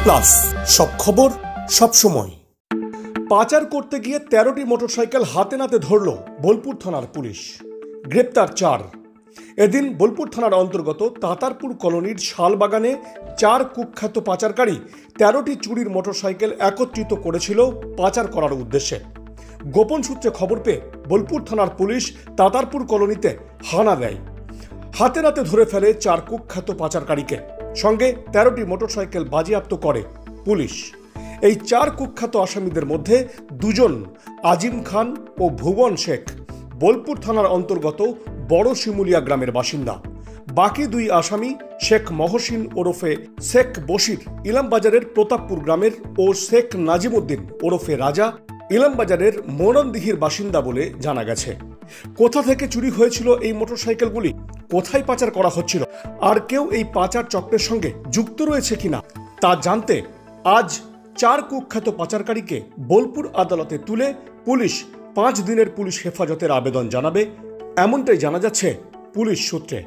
Plus সব খবর সব সময়। পাচার করতে গিয়ে 13টি মোটরসাইকেল হাতে নাতে ধরল বোলপুর থানার পুলিশ। গ্রেপ্তার 4। এদিন বোলপুর থানার অন্তর্গত তাতারপুর কলোনির শালবাগানে 4 কুখ্যাত পাচারকারী 13টি চুরির মোটরসাইকেল একত্রিত করেছিল পাচার করার উদ্দেশ্যে। গোপন সূত্রে খবর পেয়ে বোলপুর থানার পুলিশ তাতারপুর কলোনিতে হানা দেয়। হাতে নাতে ধরে ফেলে 4 কুখ্যাত পাচারকারীকে, সঙ্গে 13টি মোটরসাইকেল বাজেয়াপ্ত করে পুলিশ। এই 4 কুখ্যাত আসামিদের মধ্যে 2 জন আজিম খান ও ভুবন শেখ বোলপুর থানার অন্তর্গত বড় শিমুলিয়া গ্রামের বাসিন্দা। বাকি 2 আসামি শেখ মহসিন ওরফে শেখ বশির ইলামবাজারের প্রতাপপুর গ্রামের ও শেখ নাজিমউদ্দিন ওরফে রাজা ইলামবাজারের মোরনদিঘির বাসিন্দা বলে জানা গেছে। কোথা থেকে চুরি হয়েছিল এই মোটরসাইকেলগুলি, কোথায় পাচার করা হচ্ছিল, আর কেউ এই পাচার চক্রের সঙ্গে যুক্ত রয়েছে কিনা তা জানতে আজ 4 কুখ্যাত পাচারকারীকে বোলপুর আদালতে তুলে পুলিশ 5 দিনের পুলিশ হেফাজতের আবেদন জানাবে, এমনটাই জানা যাচ্ছে পুলিশ সূত্রে।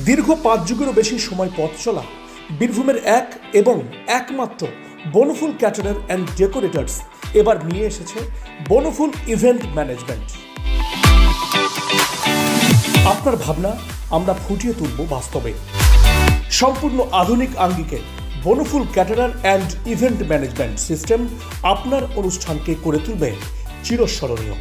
দীর্ঘ 5 যুগেরও বেশি সময় পথ চলা বীরভূমের এক এবং একমাত্র বনফুল ক্যাটারার অ্যান্ড ডেকোরেটরস এবার নিয়ে এসেছে বনফুল ইভেন্ট ম্যানেজমেন্ট। আপনার ভাবনা আমরা ফুটিয়ে তুলব বাস্তবে। সম্পূর্ণ আধুনিক আঙ্গিকে Banaful caterer and event management system আপনার অনুষ্ঠানকে করে তুলবে চিরস্মরণীয়।